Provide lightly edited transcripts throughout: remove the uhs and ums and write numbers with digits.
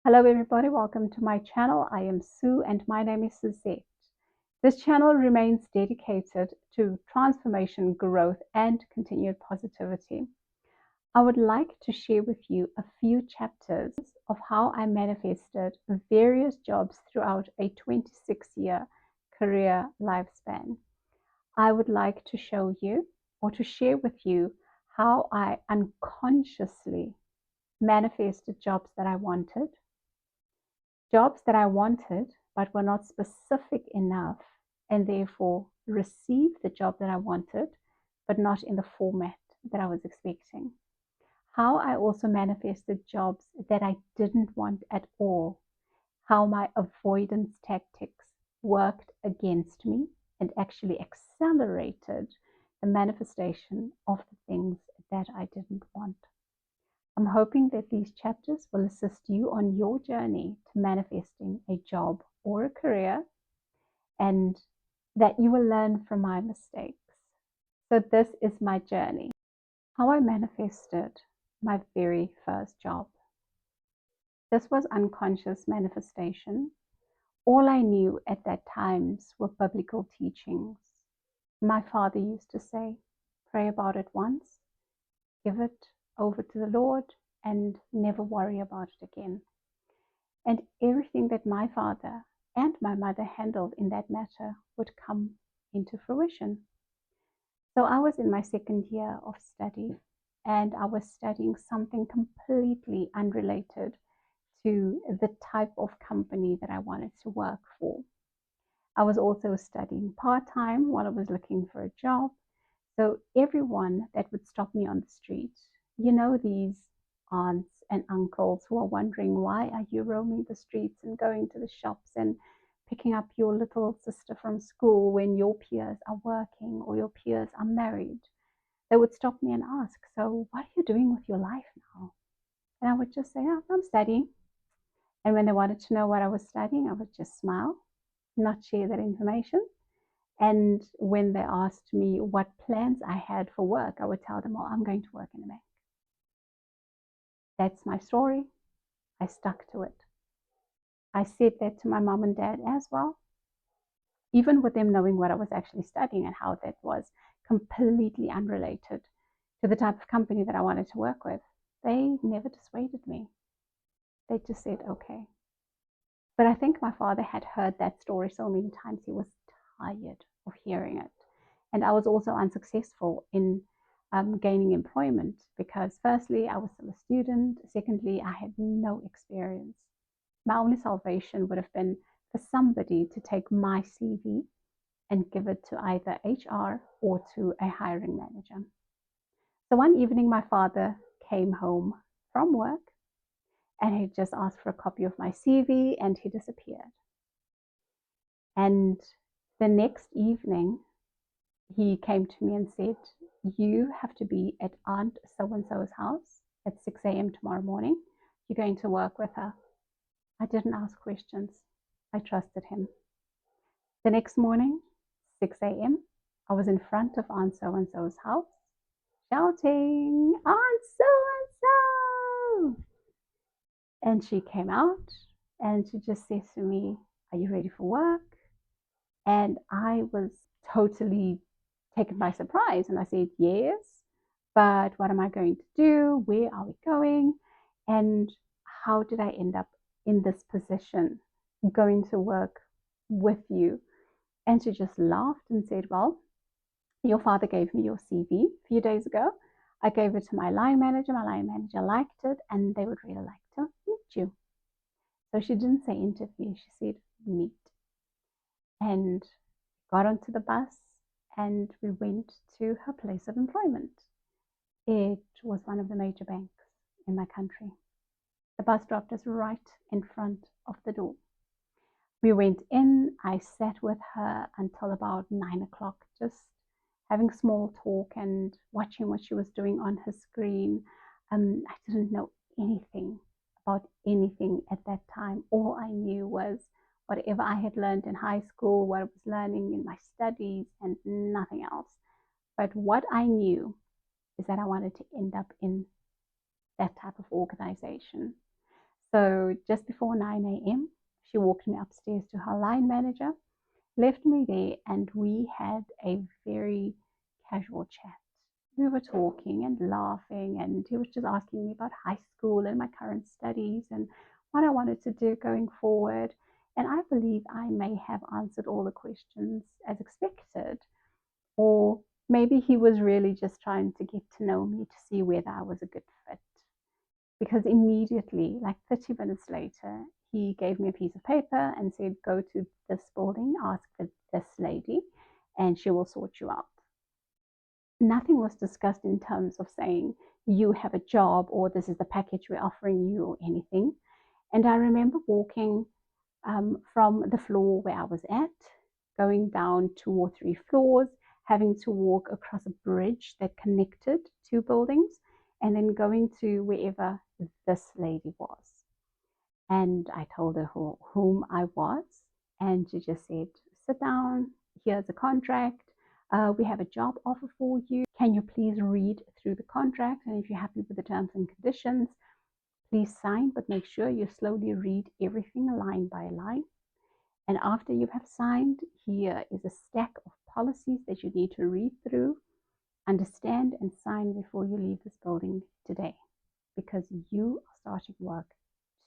Hello everybody, welcome to my channel. I am Sue and my name is Suzette. This channel remains dedicated to transformation, growth and continued positivity. I would like to share with you a few chapters of how I manifested various jobs throughout a 26-year career lifespan. I would like to show you or to share with you how I unconsciously manifested jobs that I wanted, but were not specific enough, and therefore received the job that I wanted, but not in the format that I was expecting. How I also manifested jobs that I didn't want at all. How my avoidance tactics worked against me and actually accelerated the manifestation of the things that I didn't want. I'm hoping that these chapters will assist you on your journey to manifesting a job or a career, and that you will learn from my mistakes. So this is my journey, how I manifested my very first job. This was unconscious manifestation. All I knew at that times were biblical teachings. My father used to say, pray about it once, give it over to the Lord, and never worry about it again. And everything that my father and my mother handled in that matter would come into fruition. So I was in my second year of study, and I was studying something completely unrelated to the type of company that I wanted to work for. I was also studying part-time while I was looking for a job. So everyone that would stop me on the street, these aunts and uncles who are wondering, why are you roaming the streets and going to the shops and picking up your little sister from school when your peers are working or your peers are married? They would stop me and ask, so what are you doing with your life now? And I would just say, oh, I'm studying. And when they wanted to know what I was studying, I would just smile, not share that information. And when they asked me what plans I had for work, I would tell them, well, I'm going to work in a bank. That's my story. I stuck to it. I said that to my mom and dad as well, even with them knowing what I was actually studying and how that was completely unrelated to the type of company that I wanted to work with. They never dissuaded me. They just said, okay. But I think my father had heard that story so many times, he was tired of hearing it. And I was also unsuccessful in gaining employment because, firstly, I was still a student. Secondly, I had no experience. My only salvation would have been for somebody to take my CV and give it to either HR or to a hiring manager. So one evening, my father came home from work and he just asked for a copy of my CV and he disappeared. And the next evening, he came to me and said, you have to be at Aunt so-and-so's house at 6 a.m. tomorrow morning. You're going to work with her. I didn't ask questions. I trusted him. The next morning, 6 a.m., I was in front of Aunt so-and-so's house, shouting, Aunt so-and-so! And she came out and she just said to me, are you ready for work? And I was totally taken by surprise. And I said, yes, but what am I going to do? Where are we going? And how did I end up in this position, going to work with you? And she just laughed and said, well, your father gave me your CV a few days ago. I gave it to my line manager. My line manager liked it and they would really like to meet you. So she didn't say interview, she said meet. And got onto the bus and we went to her place of employment. It was one of the major banks in my country. The bus dropped us right in front of the door. We went in, I sat with her until about 9 o'clock, just having small talk and watching what she was doing on her screen. I didn't know anything about anything at that time. All I knew was whatever I had learned in high school, what I was learning in my studies, and nothing else. But what I knew is that I wanted to end up in that type of organization. So just before 9 a.m., she walked me upstairs to her line manager, left me there, and we had a very casual chat. We were talking and laughing, and he was just asking me about high school and my current studies and what I wanted to do going forward. And I believe I may have answered all the questions as expected, or maybe he was really just trying to get to know me to see whether I was a good fit. Because immediately, like 30 minutes later, he gave me a piece of paper and said, go to this building, ask for this lady, and she will sort you out. Nothing was discussed in terms of saying, you have a job or this is the package we're offering you or anything. And I remember walking from the floor where I was at, going down 2 or 3 floors, having to walk across a bridge that connected 2 buildings, and then going to wherever this lady was. And I told her whom I was, and she just said, sit down, here's a contract. We have a job offer for you. Can you please read through the contract? And if you're happy with the terms and conditions, please sign, but make sure you slowly read everything line by line. And after you have signed, here is a stack of policies that you need to read through, understand, and sign before you leave this building today, because you are starting work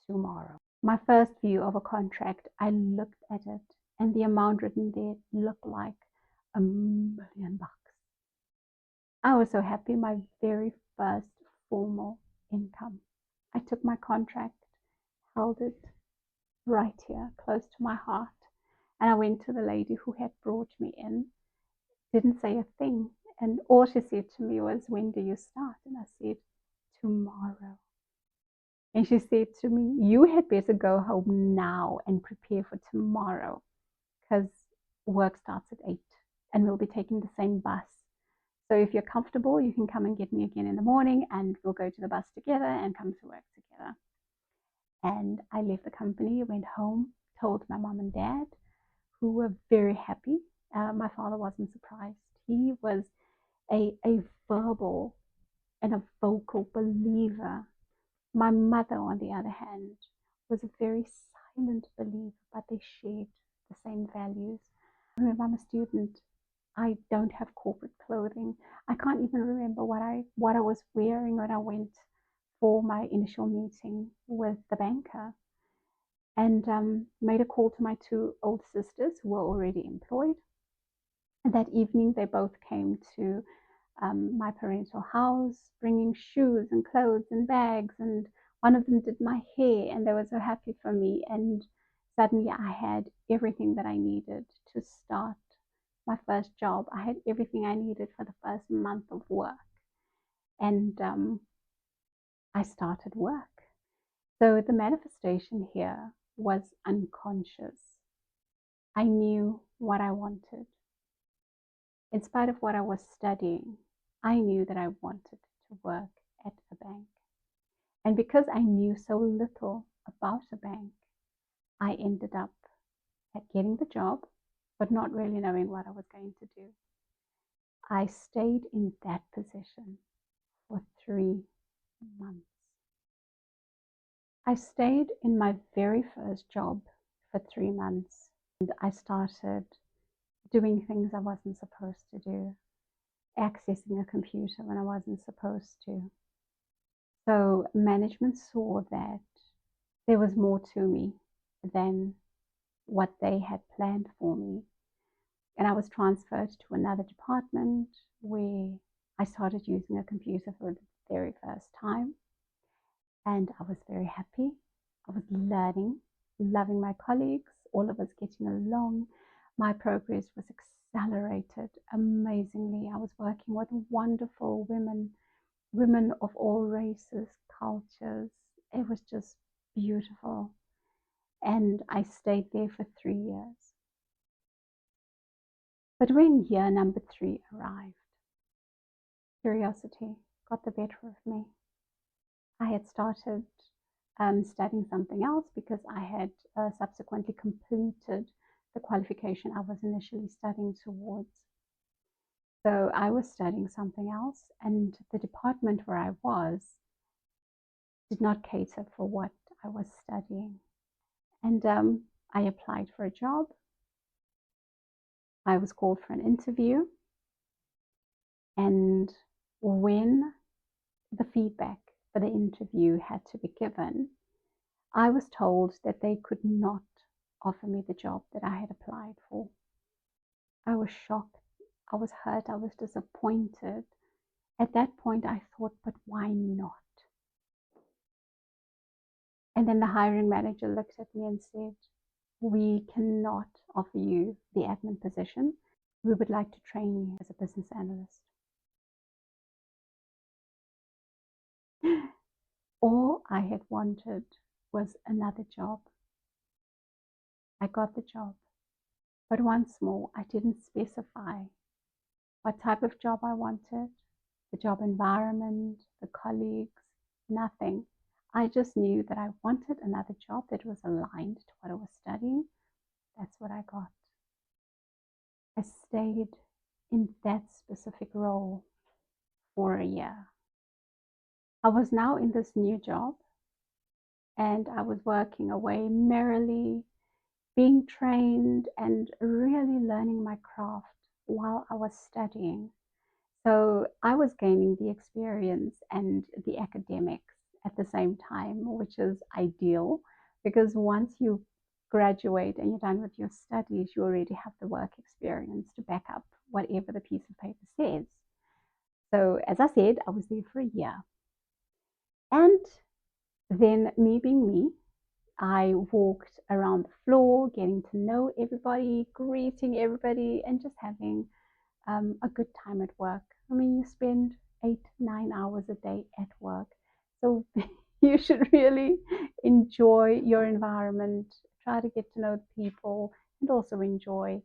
tomorrow. My first view of a contract, I looked at it, and the amount written there looked like $1,000,000. I was so happy. My very first formal income. I took my contract, held it right here, close to my heart. And I went to the lady who had brought me in, didn't say a thing. And all she said to me was, when do you start? And I said, tomorrow. And she said to me, you had better go home now and prepare for tomorrow, because work starts at 8 and we'll be taking the same bus. So if you're comfortable, you can come and get me again in the morning and we'll go to the bus together and come to work together. And I left the company, went home, told my mom and dad, who were very happy. My father wasn't surprised. He was a verbal and a vocal believer. My mother, on the other hand, was a very silent believer, but they shared the same values. Remember, I'm a student. I don't have corporate clothing. I can't even remember what I was wearing when I went for my initial meeting with the banker, and made a call to my 2 older sisters who were already employed. And that evening, they both came to my parental house, bringing shoes and clothes and bags. And one of them did my hair, and they were so happy for me. And suddenly, I had everything that I needed to start my first job. I had everything I needed for the first month of work. And I started work. So the manifestation here was unconscious. I knew what I wanted. In spite of what I was studying, I knew that I wanted to work at a bank. And because I knew so little about a bank, I ended up at getting the job, but not really knowing what I was going to do. I stayed in that position for 3 months. I stayed in my very first job for 3 months, and I started doing things I wasn't supposed to do, accessing a computer when I wasn't supposed to. So management saw that there was more to me than what they had planned for me. And I was transferred to another department where I started using a computer for the very first time. And I was very happy. I was learning, loving my colleagues, all of us getting along. My progress was accelerated amazingly. I was working with wonderful women of all races, cultures. It was just beautiful. And I stayed there for 3 years. But when year number 3 arrived, curiosity got the better of me. I had started studying something else because I had subsequently completed the qualification I was initially studying towards. So I was studying something else, and the department where I was did not cater for what I was studying. And I applied for a job. I was called for an interview. And when the feedback for the interview had to be given, I was told that they could not offer me the job that I had applied for. I was shocked. I was hurt. I was disappointed. At that point, I thought, but why not? And then the hiring manager looked at me and said, we cannot offer you the admin position. We would like to train you as a business analyst. All I had wanted was another job. I got the job. But once more, I didn't specify what type of job I wanted, the job environment, the colleagues, nothing. I just knew that I wanted another job that was aligned to what I was studying. That's what I got. I stayed in that specific role for a year. I was now in this new job and I was working away merrily, being trained and really learning my craft while I was studying. So I was gaining the experience and the academics at the same time, which is ideal because once you graduate and you're done with your studies, you already have the work experience to back up whatever the piece of paper says. So as I said, I was there for a year. And then me being me, I walked around the floor, getting to know everybody, greeting everybody, and just having a good time at work. I mean, you spend 8-9 hours a day at work. So you should really enjoy your environment, try to get to know the people, and also enjoy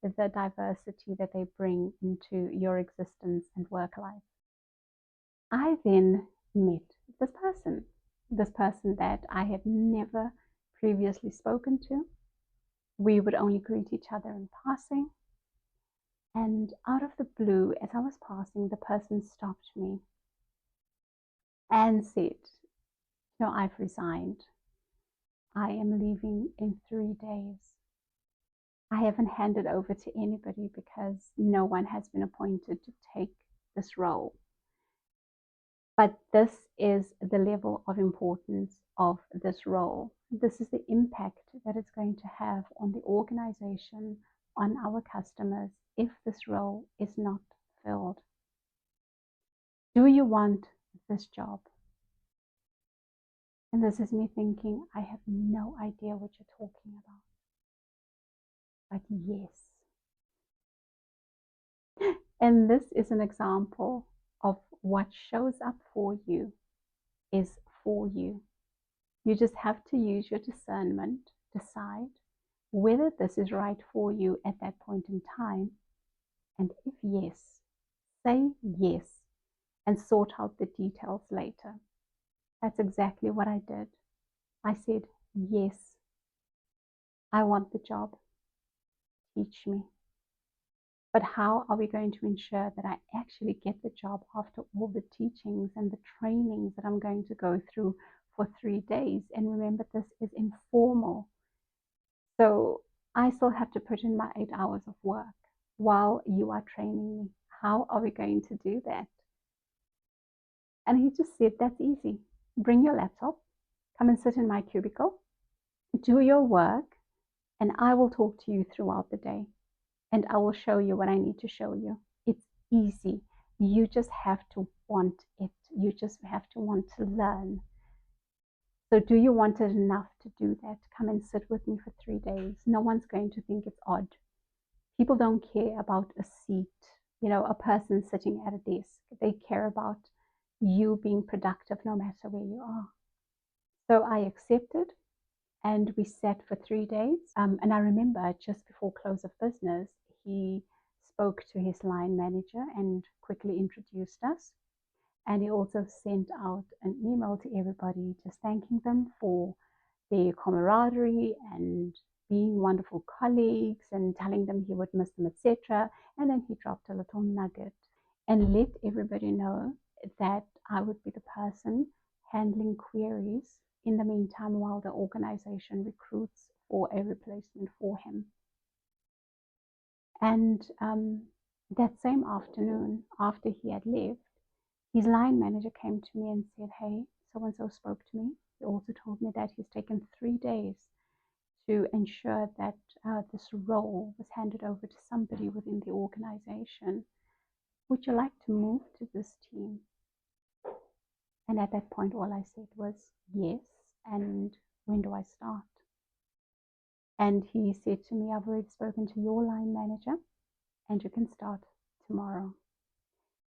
the diversity that they bring into your existence and work life. I then met this person that I had never previously spoken to. We would only greet each other in passing. And out of the blue, as I was passing, the person stopped me and said, no, I've resigned. I am leaving in 3 days. I haven't handed over to anybody because no one has been appointed to take this role. But this is the level of importance of this role. This is the impact that it's going to have on the organization, on our customers, if this role is not filled. Do you want this job? And this is me thinking, I have no idea what you're talking about. But yes. And this is an example of what shows up for you is for you. You just have to use your discernment, decide whether this is right for you at that point in time. And if yes, say yes and sort out the details later. That's exactly what I did. I said, yes, I want the job. Teach me. But how are we going to ensure that I actually get the job after all the teachings and the trainings that I'm going to go through for 3 days? And remember, this is informal. So I still have to put in my 8 hours of work while you are training me. How are we going to do that? And he just said, that's easy. Bring your laptop, come and sit in my cubicle, do your work, and I will talk to you throughout the day. And I will show you what I need to show you. It's easy. You just have to want it. You just have to want to learn. So do you want it enough to do that? Come and sit with me for 3 days. No one's going to think it's odd. People don't care about a seat, a person sitting at a desk. They care about you being productive no matter where you are. So I accepted. And we sat for 3 days. And I remember just before close of business, he spoke to his line manager and quickly introduced us. And he also sent out an email to everybody just thanking them for their camaraderie and being wonderful colleagues and telling them he would miss them, etc. And then he dropped a little nugget and let everybody know that I would be the person handling queries in the meantime while the organization recruits for a replacement for him. And that same afternoon, after he had left, his line manager came to me and said, "Hey, so-and-so spoke to me. He also told me that he's taken 3 days to ensure that this role was handed over to somebody within the organization. Would you like to move to this team?" And at that point, all I said was, "Yes, and when do I start?" And he said to me, "I've already spoken to your line manager, and you can start tomorrow.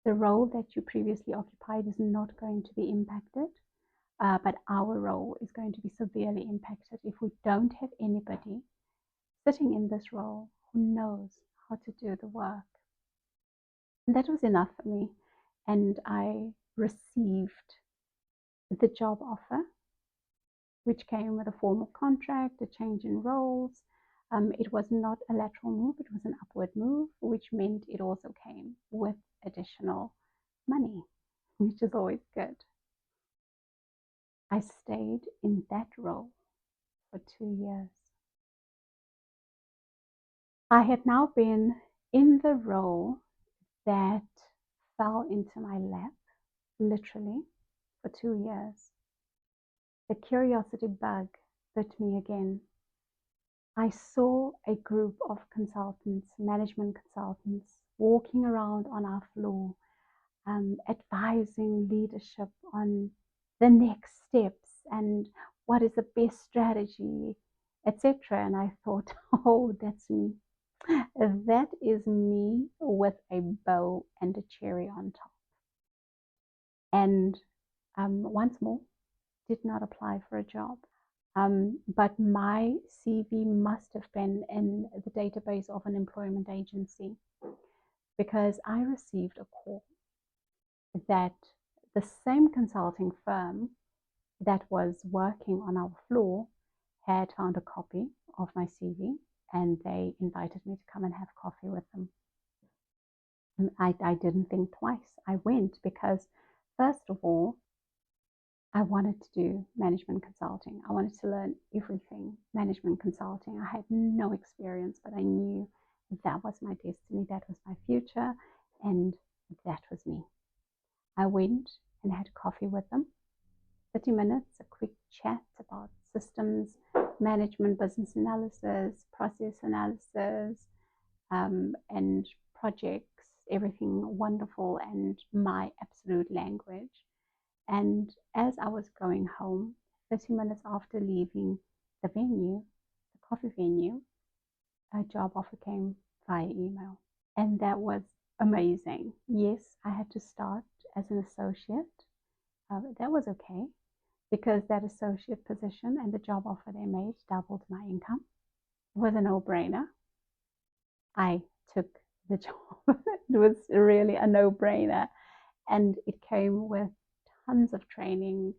The role that you previously occupied is not going to be impacted, but our role is going to be severely impacted if we don't have anybody sitting in this role who knows how to do the work." And that was enough for me. And I received the job offer, which came with a formal contract, a change in roles. It was not a lateral move, it was an upward move, which meant it also came with additional money, which is always good. I stayed in that role for 2 years. I had now been in the role that fell into my lap, literally, for 2 years. The curiosity bug bit me again. I saw a group of consultants, management consultants, walking around on our floor, advising leadership on the next steps and what is the best strategy, etc. And I thought, oh, that's me. That is me with a bow and a cherry on top. And once more, did not apply for a job. But my CV must have been in the database of an employment agency, because I received a call that the same consulting firm that was working on our floor had found a copy of my CV, and they invited me to come and have coffee with them. And I didn't think twice. I went because, first of all, I wanted to do management consulting. I wanted to learn everything management consulting. I had no experience, but I knew that was my destiny, that was my future, and that was me. I went and had coffee with them. 30 minutes, a quick chat about systems, management, business analysis, process analysis, and projects, everything wonderful and my absolute language. And as I was going home, 30 minutes after leaving the venue, the coffee venue, a job offer came via email. And that was amazing. Yes, I had to start as an associate. That was okay, because that associate position and the job offer they made doubled my income. It was a no-brainer. I took the job. It was really a no-brainer. And it came with tons of training,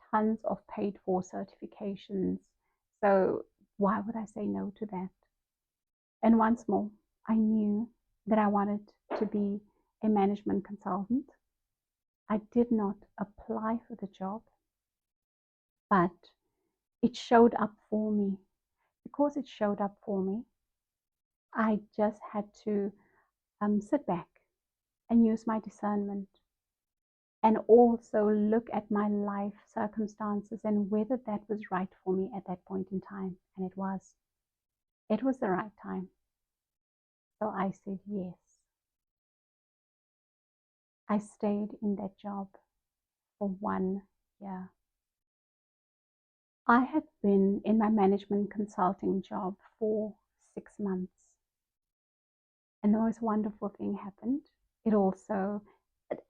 tons of paid for certifications. So why would I say no to that? And once more, I knew that I wanted to be a management consultant. I did not apply for the job, but it showed up for me. Because it showed up for me, I just had to sit back and use my discernment, and also look at my life circumstances and whether that was right for me at that point in time. And it was. It was the right time. So I said yes. I stayed in that job for 1 year. I had been in my management consulting job for 6 months. And the most wonderful thing happened. It also,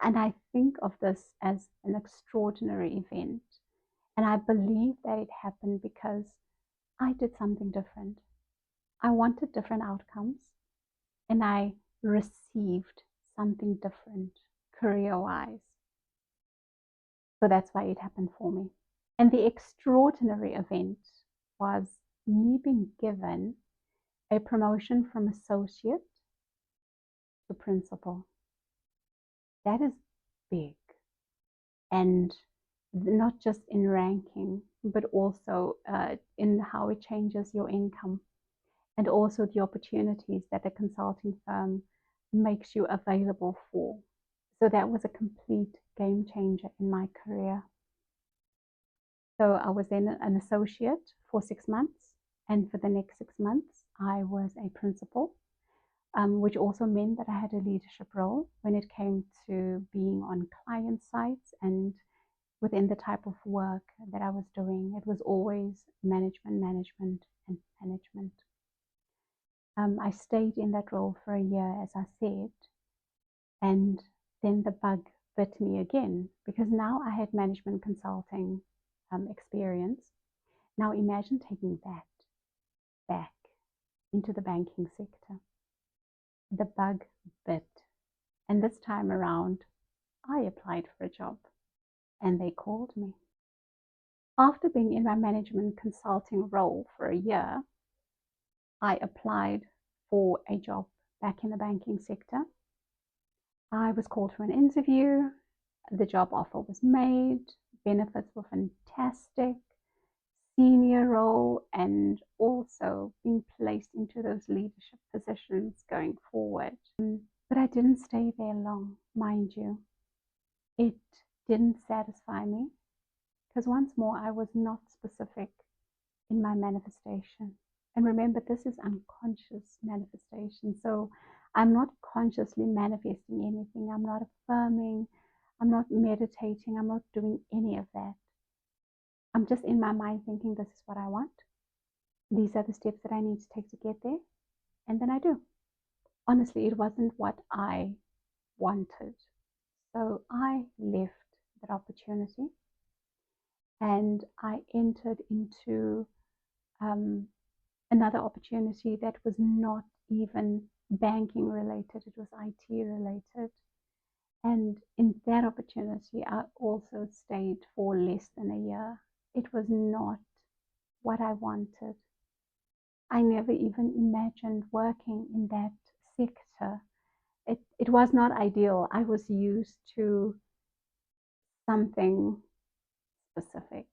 and I think of this as an extraordinary event. And I believe that it happened because I did something different. I wanted different outcomes, and I received something different career-wise. So that's why it happened for me. And the extraordinary event was me being given a promotion from associate to principal. That is big. And not just in ranking, but also in how it changes your income, and also the opportunities that the consulting firm makes you available for. So that was a complete game changer in my career. So I was then an associate for 6 months, and for the next 6 months, I was a principal, which also meant that I had a leadership role when it came to being on client sites and within the type of work that I was doing. It was always management, management, and management. I stayed in that role for a year, as I said, and then the bug bit me again because now I had management consulting experience. Now imagine taking that back into the banking sector. The bug bit, and this time around, I applied for a job and they called me. After being in my management consulting role for a year, I applied for a job back in the banking sector. I was called for an interview. The job offer was made. Benefits were fantastic. Senior role, and also being placed into those leadership positions going forward. But I didn't stay there long, mind you. It didn't satisfy me because once more I was not specific in my manifestation. And remember, this is unconscious manifestation. So I'm not consciously manifesting anything. I'm not affirming. I'm not meditating. I'm not doing any of that. I'm just in my mind thinking, this is what I want. These are the steps that I need to take to get there. And then I do. Honestly, it wasn't what I wanted. So I left that opportunity and I entered into another opportunity that was not even banking related, it was IT related. And in that opportunity, I also stayed for less than a year. It was not what I wanted. I never even imagined working in that sector. It was not ideal. I was used to something specific.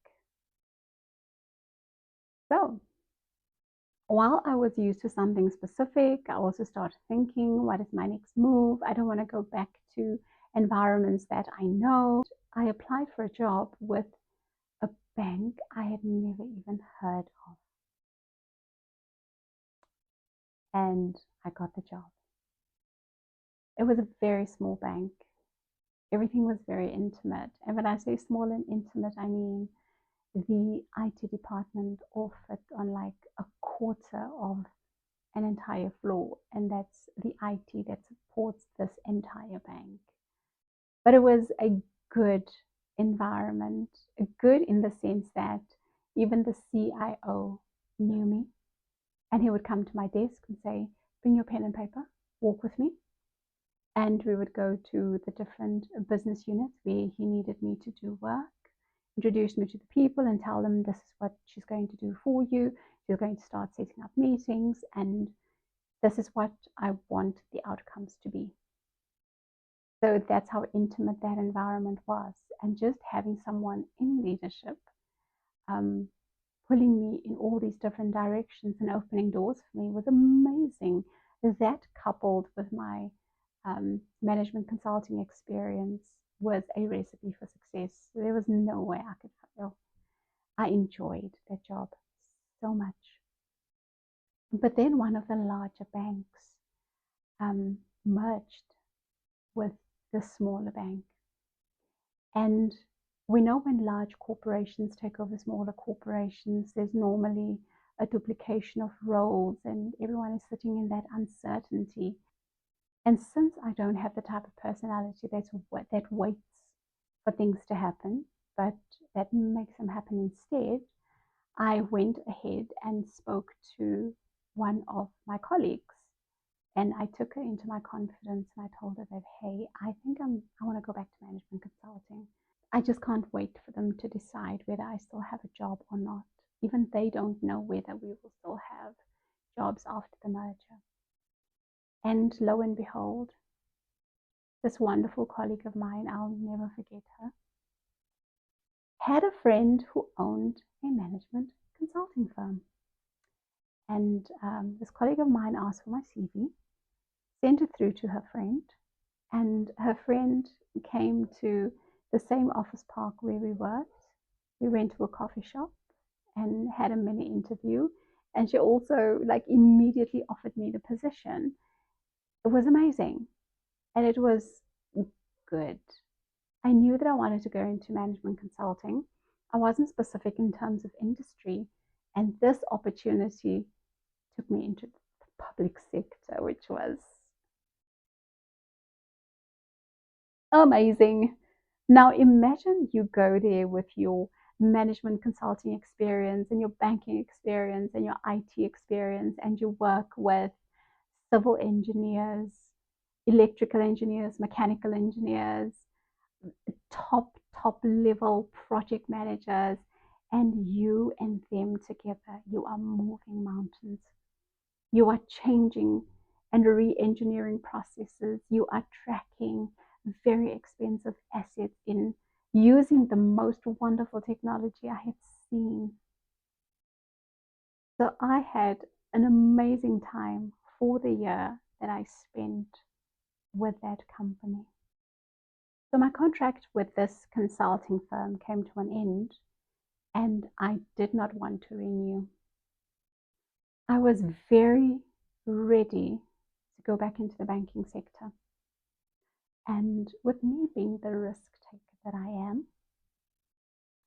So while I was used to something specific, I also started thinking, what is my next move? I don't want to go back to environments that I know. I applied for a job with a bank I had never even heard of. And I got the job. It was a very small bank. Everything was very intimate. And when I say small and intimate, I mean the IT department all fit on like a quarter of an entire floor, and that's the IT that supports this entire bank. But it was a good environment, good in the sense that even the CIO knew me, and he would come to my desk and say, bring your pen and paper, walk with me. And we would go to the different business units where he needed me to do work, introduce me to the people and tell them this is what she's going to do for you. She's going to start setting up meetings, and this is what I want the outcomes to be. So that's how intimate that environment was. And just having someone in leadership pulling me in all these different directions and opening doors for me was amazing. That coupled with my management consulting experience was a recipe for success. There was no way I could fail. I enjoyed that job so much. But then one of the larger banks merged with the smaller bank. And we know when large corporations take over smaller corporations, there's normally a duplication of roles and everyone is sitting in that uncertainty. And since I don't have the type of personality that waits for things to happen, but that makes them happen instead, I went ahead and spoke to one of my colleagues. And I took her into my confidence and I told her that, hey, I think I want to go back to management consulting. I just can't wait for them to decide whether I still have a job or not. Even they don't know whether we will still have jobs after the merger. And lo and behold, this wonderful colleague of mine, I'll never forget her, had a friend who owned a management consulting firm. And this colleague of mine asked for my CV, sent it through to her friend, and her friend came to the same office park where we worked. We went to a coffee shop and had a mini interview. And she also immediately offered me the position. It was amazing. And it was good. I knew that I wanted to go into management consulting. I wasn't specific in terms of industry. And this opportunity took me into the public sector, which was amazing. Now imagine you go there with your management consulting experience and your banking experience and your IT experience, and you work with civil engineers, electrical engineers, mechanical engineers, top level project managers, and you and them together, you are moving mountains. You are changing and re-engineering processes. You are tracking very expensive assets in using the most wonderful technology I have seen. So I had an amazing time for the year that I spent with that company. So my contract with this consulting firm came to an end, and I did not want to renew. I was very ready to go back into the banking sector. And with me being the risk taker that I am,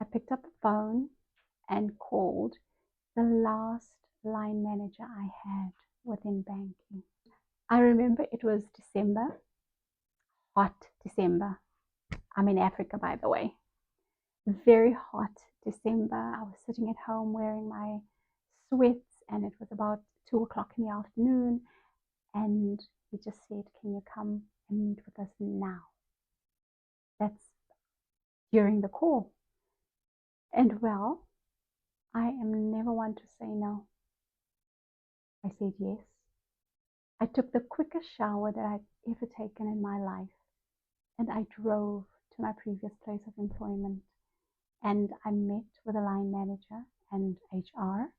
I picked up the phone and called the last line manager I had within banking. I remember it was December, hot December. I'm in Africa, by the way. Very hot December. I was sitting at home wearing my sweats, and it was about 2 o'clock in the afternoon. And he just said, "Can you come and meet with us now?" That's during the call. And well, I am never one to say no. I said yes. I took the quickest shower that I'd ever taken in my life, and I drove to my previous place of employment, and I met with a line manager and HR.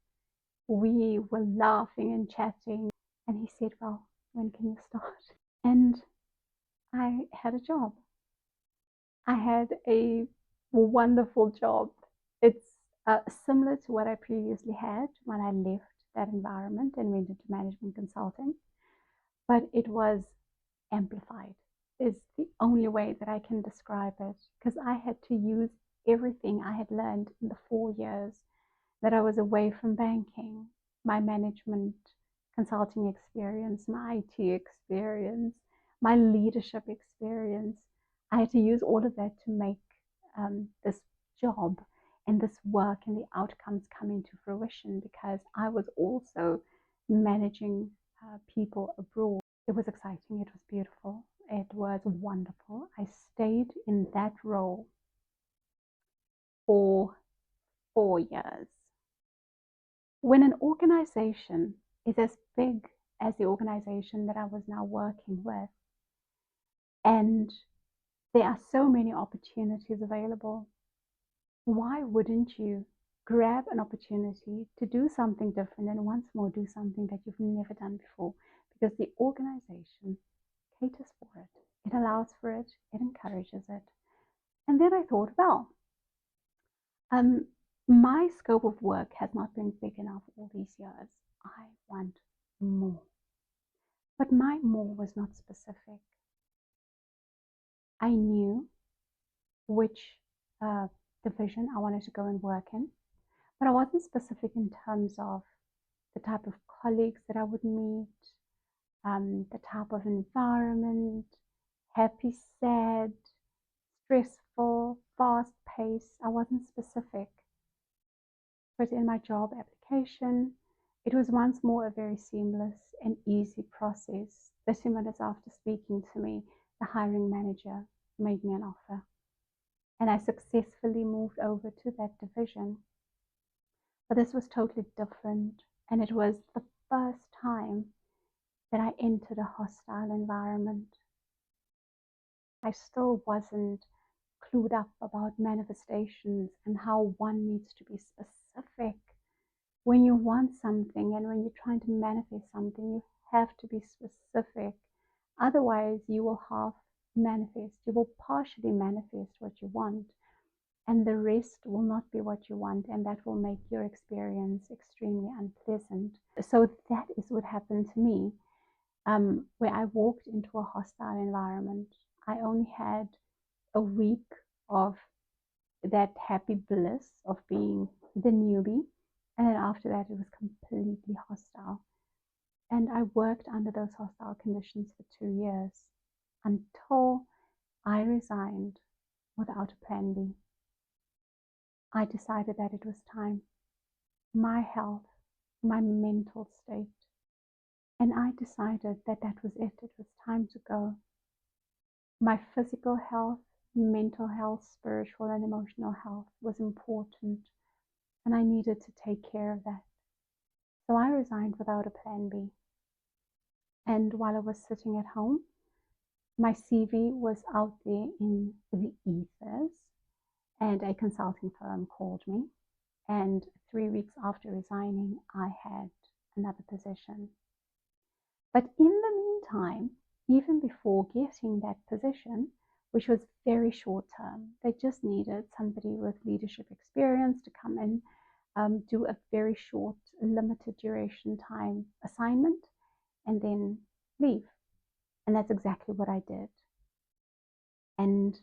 We were laughing and chatting, and he said, "Well, when can you start?" And I had a job. I had a wonderful job. It's similar to what I previously had when I left that environment and went into management consulting, but it was amplified, is the only way that I can describe it, because I had to use everything I had learned in the 4 years that I was away from banking, my management consulting experience, my IT experience, my leadership experience. I had to use all of that to make this job and this work and the outcomes come into fruition, because I was also managing people abroad. It was exciting. It was beautiful. It was wonderful. I stayed in that role for 4 years. When an organization is as big as the organization that I was now working with, and there are so many opportunities available, why wouldn't you grab an opportunity to do something different and once more do something that you've never done before? Because the organization caters for it. It allows for it. It encourages it. And then I thought, well, my scope of work has not been big enough all these years. I want more. But my more was not specific. I knew which division I wanted to go and work in, but I wasn't specific in terms of the type of colleagues that I would meet, the type of environment, happy, sad, stressful, fast paced. I wasn't specific. But in my job application, it was once more a very seamless and easy process. 30 minutes after speaking to me, the hiring manager made me an offer, and I successfully moved over to that division. But this was totally different, and it was the first time that I entered a hostile environment. I still wasn't clued up about manifestations and how one needs to be specific. When you want something and when you're trying to manifest something, you have to be specific. Otherwise, you will half manifest. You will partially manifest what you want, and the rest will not be what you want, and that will make your experience extremely unpleasant. So that is what happened to me. Where I walked into a hostile environment, I only had a week of that happy bliss of being the newbie, and then after that it was completely hostile. And I worked under those hostile conditions for 2 years until I resigned without a plan B. I decided that it was time. My health, my mental state. And I decided that that was it. It was time to go. My physical health, mental health, spiritual and emotional health was important, and I needed to take care of that. So I resigned without a plan B. And while I was sitting at home, my CV was out there in the ethers, and a consulting firm called me. And 3 weeks after resigning, I had another position. But in the meantime, even before getting that position, which was very short term, they just needed somebody with leadership experience to come in, do a very short, limited duration time assignment, and then leave. And that's exactly what I did. And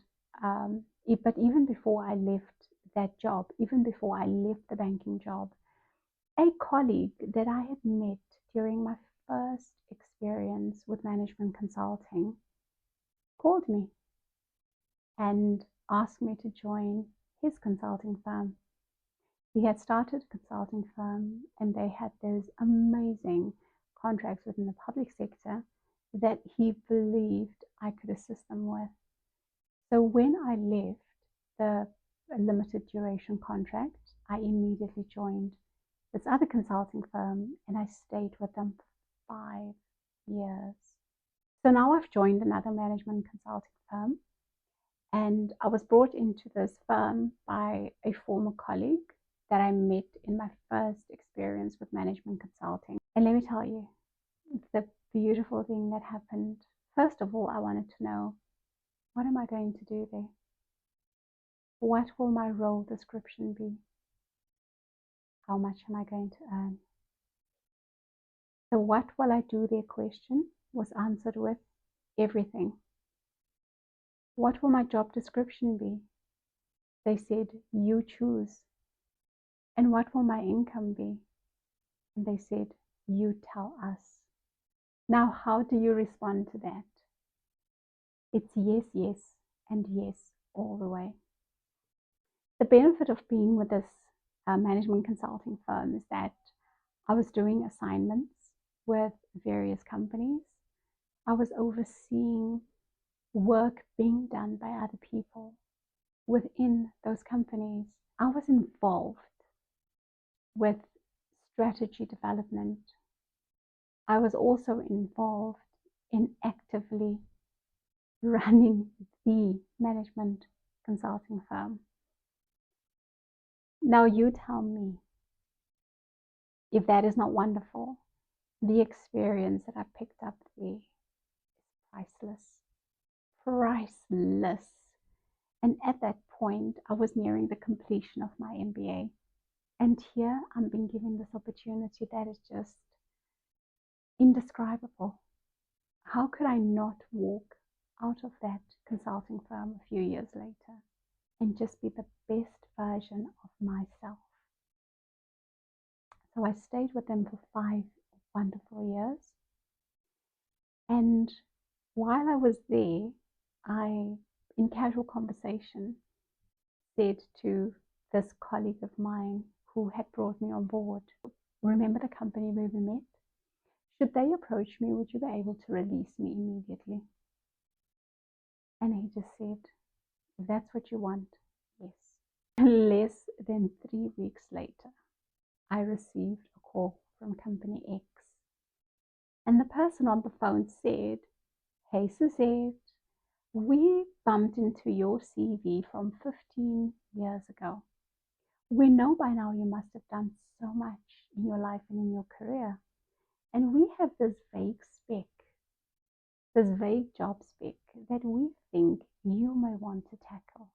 but even before I left that job, even before I left the banking job, a colleague that I had met during my first experience with management consulting called me and asked me to join his consulting firm. He had started a consulting firm, and they had those amazing contracts within the public sector that he believed I could assist them with. So when I left the limited duration contract, I immediately joined this other consulting firm, and I stayed with them for 5 years. So now I've joined another management consulting firm, and I was brought into this firm by a former colleague that I met in my first experience with management consulting. And let me tell you, the beautiful thing that happened. First of all, I wanted to know, what am I going to do there? What will my role description be? How much am I going to earn? The what will I do there question was answered with everything. What will my job description be? They said, you choose. And what will my income be? And they said, you tell us. Now, how do you respond to that? It's yes, yes, and yes all the way. The benefit of being with this management consulting firm is that I was doing assignments with various companies. I was overseeing work being done by other people within those companies. I was involved with strategy development. I was also involved in actively running the management consulting firm. Now you tell me if that is not wonderful. The experience that I picked up there is priceless. Priceless. And at that point, I was nearing the completion of my MBA. And here I'm being given this opportunity that is just indescribable. How could I not walk out of that consulting firm a few years later and just be the best version of myself? So I stayed with them for 5 wonderful years. And while I was there, I, in casual conversation, said to this colleague of mine who had brought me on board, remember the company where we met? Should they approach me, would you be able to release me immediately? And he just said, if that's what you want, yes. Less than 3 weeks later, I received a call from company X. And the person on the phone said, hey Suzette, We bumped into your CV from 15 years ago. We know by now you must have done so much in your life and in your career. And we have this vague spec, this vague job spec that we think you may want to tackle.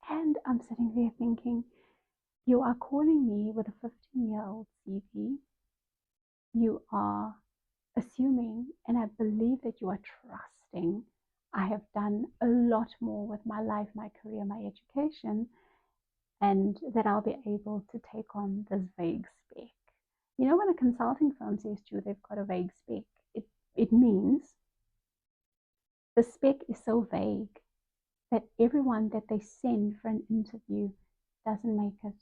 And I'm sitting there thinking, you are calling me with a 15-year-old CV. You are assuming, and I believe that you are trusting, I have done a lot more with my life, my career, my education, and that I'll be able to take on this vague spec. You know, when a consulting firm says to you they've got a vague spec, it means the spec is so vague that everyone that they send for an interview doesn't make it.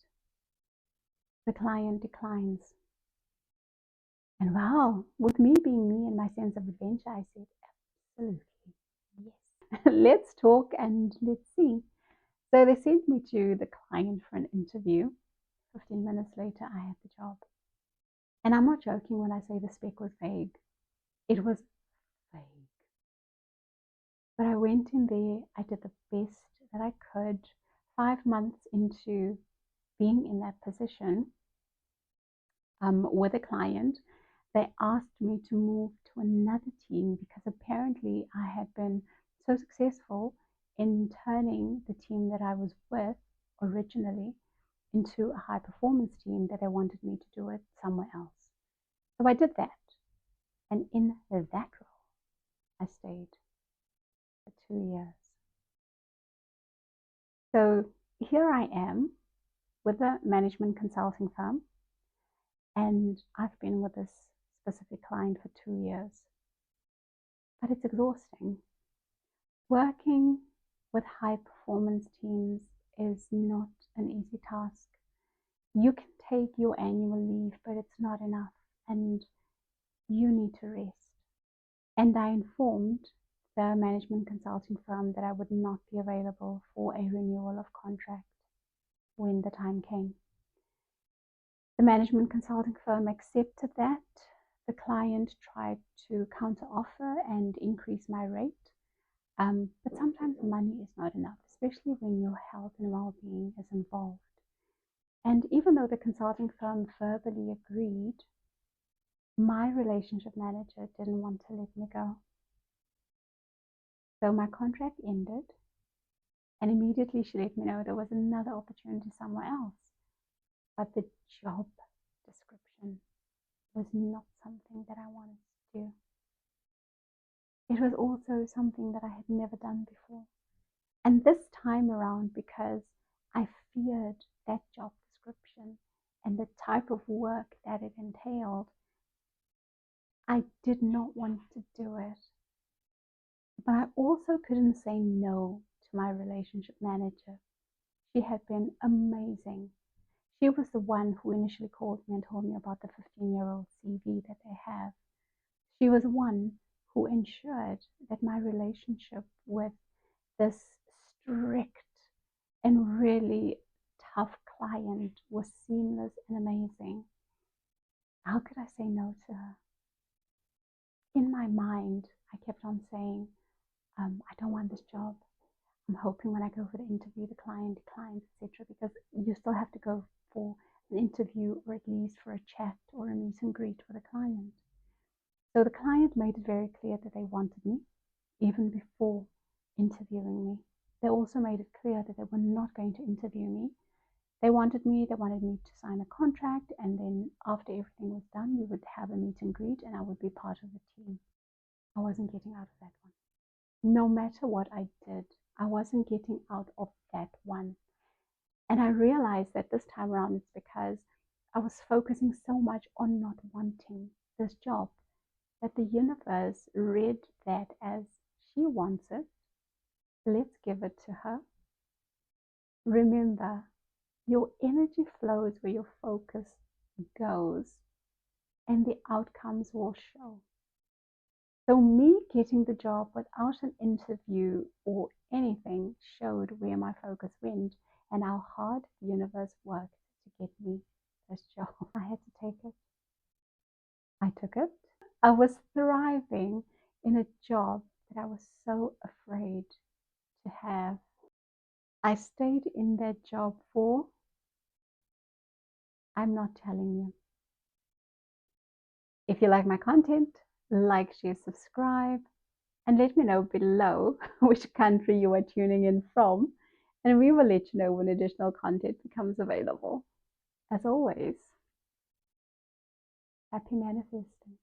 The client declines. And wow, with me being me and my sense of adventure, I said, absolutely, yes. Let's talk and let's see. So they sent me to the client for an interview. 15 minutes later, I had the job. And I'm not joking when I say the spec was vague. It was vague. But I went in there, I did the best that I could. 5 months into being in that position with a client, they asked me to move to another team because apparently I had been so successful in turning the team that I was with originally into a high performance team that they wanted me to do it somewhere else. So I did that. And in that role, I stayed for 2 years. So here I am with a management consulting firm, and I've been with this specific client for 2 years. But it's exhausting. Working with high performance teams is not an easy task. You can take your annual leave, but it's not enough, and you need to rest. And I informed the management consulting firm that I would not be available for a renewal of contract when the time came. The management consulting firm accepted that. The client tried to counter-offer and increase my rate. But sometimes money is not enough, especially when your health and well-being is involved. And even though the consulting firm verbally agreed, my relationship manager didn't want to let me go. So my contract ended, and immediately she let me know there was another opportunity somewhere else. But the job description was not something that I wanted to do. It was also something that I had never done before. And this time around, because I feared that job description and the type of work that it entailed, I did not want to do it. But I also couldn't say no to my relationship manager. She had been amazing. She was the one who initially called me and told me about the 15-year-old CV that they have. She was one who ensured that my relationship with this strict and really tough client was seamless and amazing. How could I say no to her? In my mind, I kept on saying, I don't want this job. I'm hoping when I go for the interview, the client declines, etc. Because you still have to go for an interview or at least for a chat or a meet and greet with a client. So the client made it very clear that they wanted me even before interviewing me. They also made it clear that they were not going to interview me. They wanted me to sign a contract, and then after everything was done, we would have a meet and greet and I would be part of the team. I wasn't getting out of that one. No matter what I did, I wasn't getting out of that one. And I realized that this time around it's because I was focusing so much on not wanting this job that the universe read that as she wants it. Let's give it to her. Remember, your energy flows where your focus goes, and the outcomes will show. So me getting the job without an interview or anything showed where my focus went and how hard the universe worked to get me this job. I had to take it. I took it. I was thriving in a job that I was so afraid to have. I stayed in that job for, I'm not telling you. If you like my content, like, share, subscribe, and let me know below which country you are tuning in from, and we will let you know when additional content becomes available. As always, happy manifesting.